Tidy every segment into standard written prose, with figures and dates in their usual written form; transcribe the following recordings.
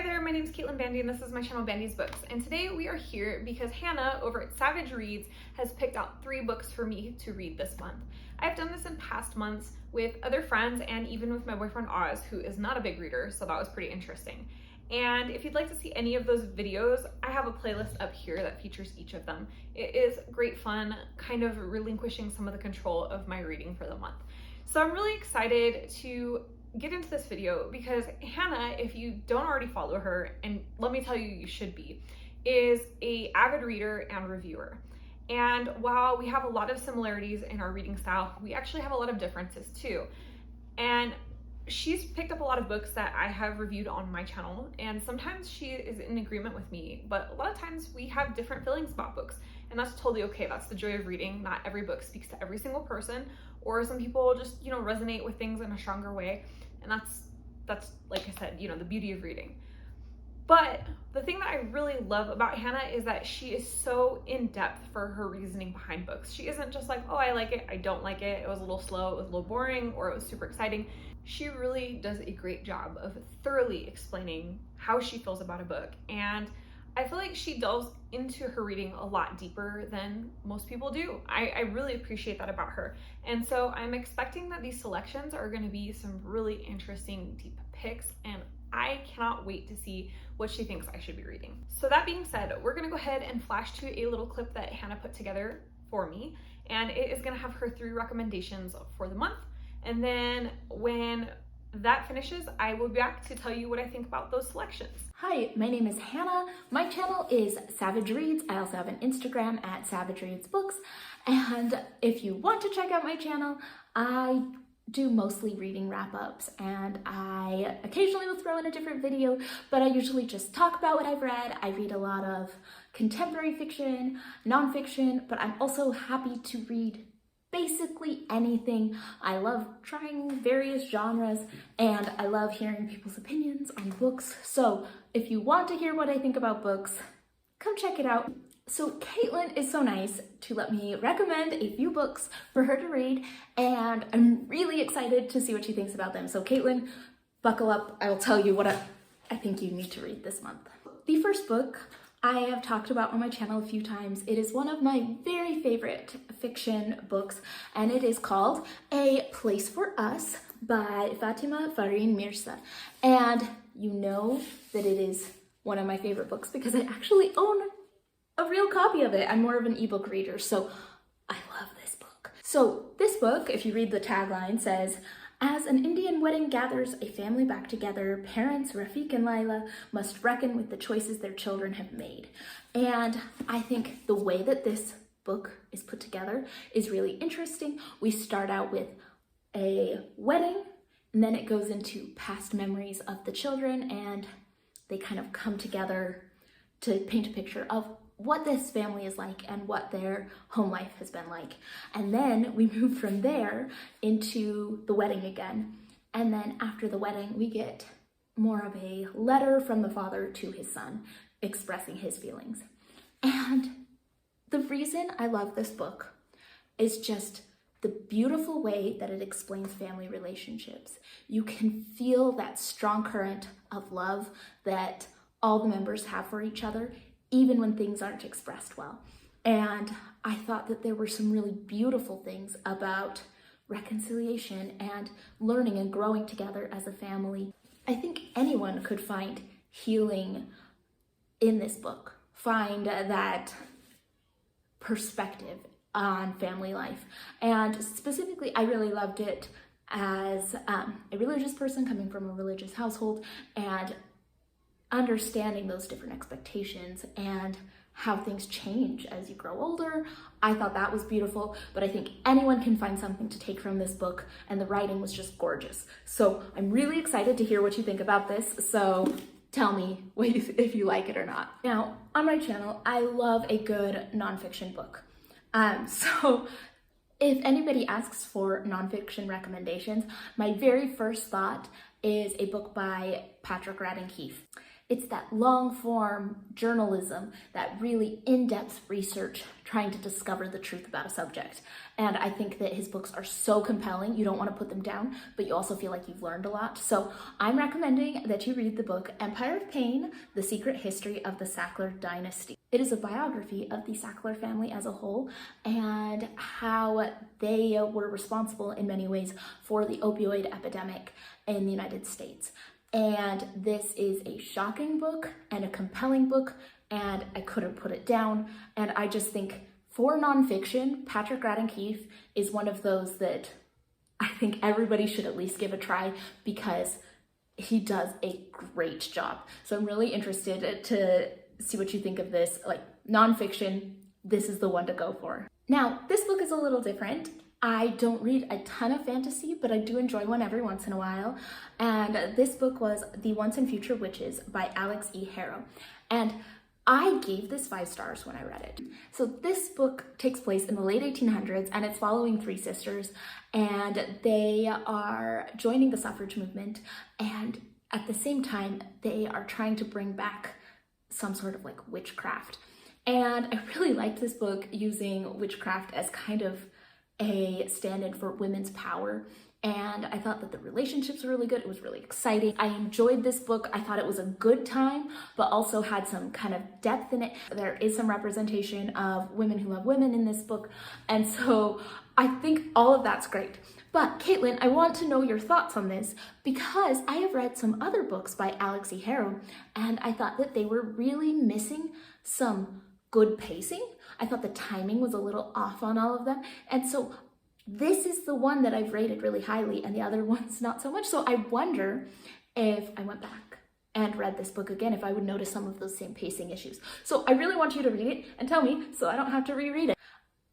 there, my name is Bandy and this is my channel BandysBooks, and today we are here because Hannah over at Savage Reads has picked out 3 books for me to read this month. I've done this in past months with other friends and even with my boyfriend Oz, who is not a big reader, so that was pretty interesting. And if you'd like to see any of those videos, I have a playlist up here that features each of them. It is great fun, kind of relinquishing some of the control of my reading for the month. So I'm really excited to get into this video because Hannah, if you don't already follow her, and let me tell you, you should be, is an avid reader and reviewer. And while we have a lot of similarities in our reading style, we actually have a lot of differences too. And she's picked up a lot of books that I have reviewed on my channel, and sometimes she is in agreement with me, but a lot of times we have different feelings about books, and that's totally okay. That's the joy of reading. Not every book speaks to every single person, or some people just, resonate with things in a stronger way, and that's like I said, the beauty of reading. But the thing that I really love about Hannah is that she is so in-depth for her reasoning behind books. She isn't just like, oh, I like it, I don't like it, it was a little slow, it was a little boring, or it was super exciting. She really does a great job of thoroughly explaining how she feels about a book, and I feel like she delves into her reading a lot deeper than most people do. I really appreciate that about her, and so I'm expecting that these selections are going to be some really interesting deep picks, and I cannot wait to see what she thinks I should be reading. So that being said, we're going to go ahead and flash to a little clip that Hannah put together for me, and it is going to have her 3 recommendations for the month. And then when that finishes, I will be back to tell you what I think about those selections. Hi, my name is Hannah. My channel is Savage Reads. I also have an Instagram at Savage Reads Books. And if you want to check out my channel, I do mostly reading wrap-ups, and I occasionally will throw in a different video, but I usually just talk about what I've read. I read a lot of contemporary fiction, nonfiction, but I'm also happy to read basically anything. I love trying various genres, and I love hearing people's opinions on books. So if you want to hear what I think about books, come check it out. So Caitlin is so nice to let me recommend a few books for her to read, and I'm really excited to see what she thinks about them. So Caitlin, buckle up. I will tell you what I think you need to read this month. The first book I have talked about on my channel a few times. It is one of my very favorite fiction books, and it is called A Place for Us by Fatima, Farheen, Mirza. And you know that it is one of my favorite books because I actually own a real copy of it. I'm more of an ebook reader, so I love this book. So this book, if you read the tagline, says, as an Indian wedding gathers a family back together, parents Rafiq and Laila must reckon with the choices their children have made. And I think the way that this book is put together is really interesting. We start out with a wedding, and then it goes into past memories of the children, and they kind of come together to paint a picture of what this family is like and what their home life has been like. And then we move from there into the wedding again. And then after the wedding, we get more of a letter from the father to his son expressing his feelings. And the reason I love this book is just the beautiful way that it explains family relationships. You can feel that strong current of love that all the members have for each other, even when things aren't expressed well. And I thought that there were some really beautiful things about reconciliation and learning and growing together as a family. I think anyone could find healing in this book, find that perspective on family life. And specifically, I really loved it as a religious person coming from a religious household, and understanding those different expectations and how things change as you grow older. I thought that was beautiful, but I think anyone can find something to take from this book, and the writing was just gorgeous. So I'm really excited to hear what you think about this, so tell me if you like it or not. Now, on my channel, I love a good nonfiction book. So if anybody asks for nonfiction recommendations, my very first thought is a book by Keefe. It's that long form journalism, that really in-depth research trying to discover the truth about a subject. And I think that his books are so compelling, you don't want to put them down, but you also feel like you've learned a lot. So I'm recommending that you read the book Empire of Pain, The Secret History of the Sackler Dynasty. It is a biography of the Sackler family as a whole and how they were responsible in many ways for the opioid epidemic in the United States. And this is a shocking book and a compelling book, and I couldn't put it down. And I just think for nonfiction, Patrick Radden Keefe is one of those that I think everybody should at least give a try because he does a great job. So I'm really interested to see what you think of this. Like nonfiction, this is the one to go for. Now, this book is a little different. I don't read a ton of fantasy, but I do enjoy one every once in a while. And this book was The Once and Future Witches by Alex E. Harrow. And I gave this 5 stars when I read it. So this book takes place in the late 1800s and it's following 3 sisters and they are joining the suffrage movement, and at the same time they are trying to bring back some sort of like witchcraft. And I really liked this book using witchcraft as kind of a stand-in for women's power, and I thought that the relationships were really good. It was really exciting. I enjoyed this book. I thought it was a good time, but also had some kind of depth in it. There is some representation of women who love women in this book, and so I think all of that's great. But Caitlin, I want to know your thoughts on this because I have read some other books by Alex E. Harrow, and I thought that they were really missing some good pacing. I thought the timing was a little off on all of them. And so this is the one that I've rated really highly and the other ones not so much. So I wonder if I went back and read this book again, if I would notice some of those same pacing issues. So I really want you to read it and tell me so I don't have to reread it.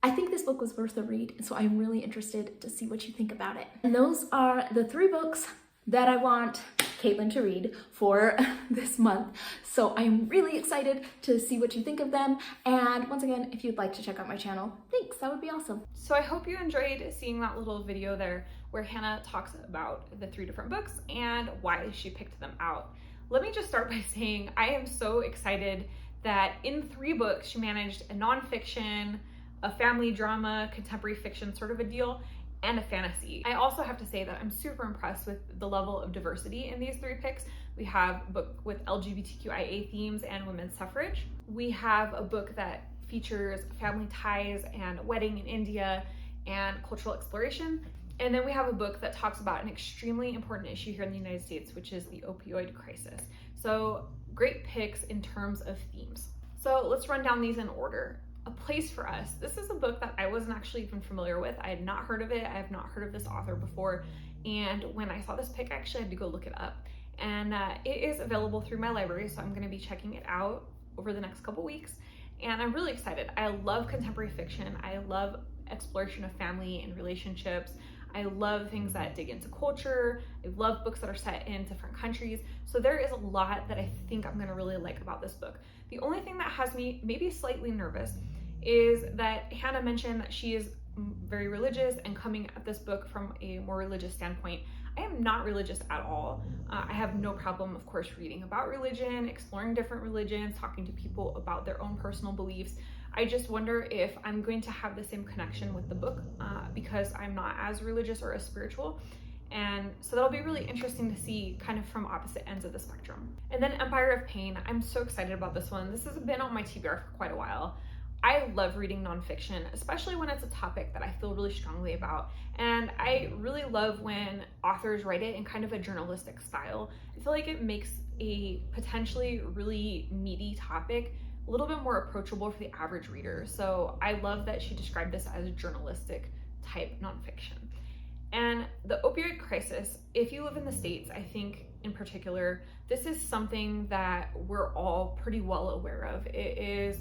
I think this book was worth a read, and so I'm really interested to see what you think about it. And those are the 3 books that I want Caitlin to read for this month. So I'm really excited to see what you think of them. And once again, if you'd like to check out my channel, thanks, that would be awesome. So I hope you enjoyed seeing that little video there where Hannah talks about the 3 different books and why she picked them out. Let me just start by saying I am so excited that in 3 books she managed a nonfiction, a family drama, contemporary fiction sort of a deal, and a fantasy. I also have to say that I'm super impressed with the level of diversity in these 3 picks. We have a book with LGBTQIA themes and women's suffrage. We have a book that features family ties and wedding in India and cultural exploration. And then we have a book that talks about an extremely important issue here in the United States, which is the opioid crisis. So great picks in terms of themes. So let's run down these in order. A Place for Us. This is a book that I wasn't actually even familiar with. I had not heard of it. I have not heard of this author before. And when I saw this pick, I actually had to go look it up. And it is available through my library, so I'm going to be checking it out over the next couple weeks. And I'm really excited. I love contemporary fiction. I love exploration of family and relationships. I love things that dig into culture. I love books that are set in different countries. So there is a lot that I think I'm going to really like about this book. The only thing that has me maybe slightly nervous is that Hannah mentioned that she is very religious and coming at this book from a more religious standpoint. I am not religious at all. I have no problem, of course, reading about religion, exploring different religions, talking to people about their own personal beliefs. I just wonder if I'm going to have the same connection with the book because I'm not as religious or as spiritual. And so that'll be really interesting to see kind of from opposite ends of the spectrum. And then Empire of Pain. I'm so excited about this one. This has been on my TBR for quite a while. I love reading nonfiction, especially when it's a topic that I feel really strongly about. And I really love when authors write it in kind of a journalistic style. I feel like it makes a potentially really meaty topic a little bit more approachable for the average reader. So I love that she described this as journalistic type nonfiction. And the opioid crisis, if you live in the States, I think in particular, this is something that we're all pretty well aware of. It is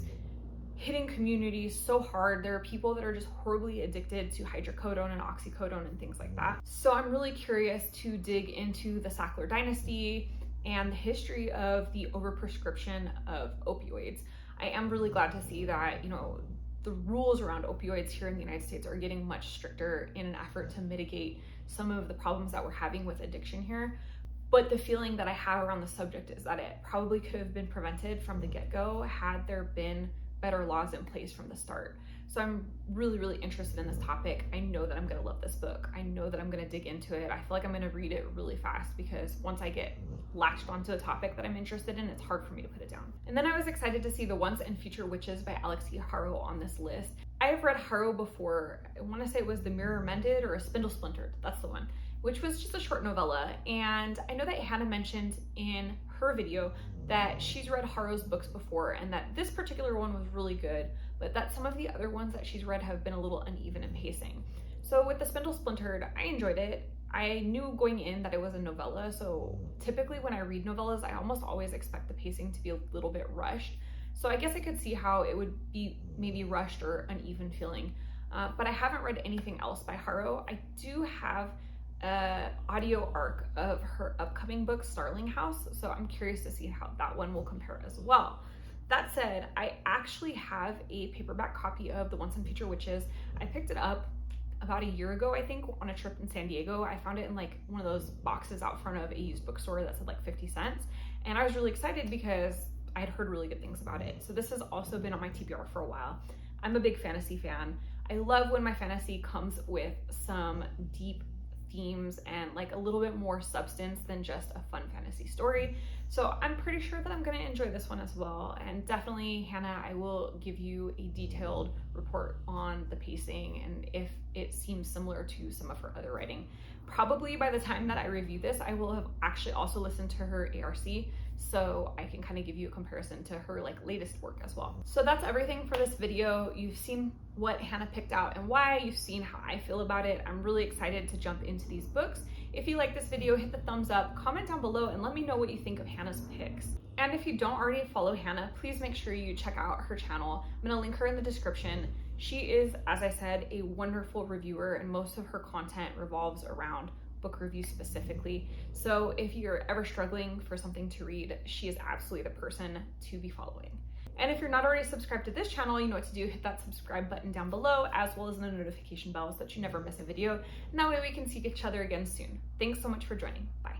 hitting communities so hard. There are people that are just horribly addicted to hydrocodone and oxycodone and things like that. So I'm really curious to dig into the Sackler dynasty and the history of the overprescription of opioids. I am really glad to see that, the rules around opioids here in the United States are getting much stricter in an effort to mitigate some of the problems that we're having with addiction here. But the feeling that I have around the subject is that it probably could have been prevented from the get-go had there been better laws in place from the start. So I'm really, really interested in this topic. I know that I'm gonna love this book. I know that I'm gonna dig into it. I feel like I'm gonna read it really fast because once I get latched onto a topic that I'm interested in, it's hard for me to put it down. And then I was excited to see The Once and Future Witches by Harrow on this list. I have read Harrow before. I wanna say it was The Mirror Mended or A Spindle Splintered, that's the one, which was just a short novella. And I know that Hannah mentioned in her video that she's read Harrow's books before and that this particular one was really good, but that some of the other ones that she's read have been a little uneven in pacing. So with The Spindle Splintered, I enjoyed it. I knew going in that it was a novella, so typically when I read novellas, I almost always expect the pacing to be a little bit rushed. So I guess I could see how it would be maybe rushed or uneven feeling. But I haven't read anything else by Harrow. I do have audio arc of her upcoming book Starling House, so I'm curious to see how that one will compare as well. That said, I actually have a paperback copy of The Once and Future Witches. I picked it up about a year ago, I think, on a trip in San Diego. I found it in like one of those boxes out front of a used bookstore that said like 50 cents, and I was really excited because I had heard really good things about it. So this has also been on my TBR for a while. I'm a big fantasy fan. I love when my fantasy comes with some deep themes and like a little bit more substance than just a fun fantasy story. So I'm pretty sure that I'm going to enjoy this one as well. And definitely, Hannah, I will give you a detailed report on the pacing and if it seems similar to some of her other writing. Probably by the time that I review this, I will have actually also listened to her ARC, so I can kind of give you a comparison to her like latest work as well. So that's everything for this video. You've seen what Hannah picked out and why. You've seen how I feel about it. I'm really excited to jump into these books. If you like this video, hit the thumbs up, comment down below, and let me know what you think of Hannah's picks. And if you don't already follow Hannah, please make sure you check out her channel. I'm gonna link her in the description. She is, as I said, a wonderful reviewer, and most of her content revolves around book reviews specifically. So if you're ever struggling for something to read, she is absolutely the person to be following. And if you're not already subscribed to this channel, you know what to do. Hit that subscribe button down below, as well as the notification bell so that you never miss a video. And that way we can see each other again soon. Thanks so much for joining. Bye.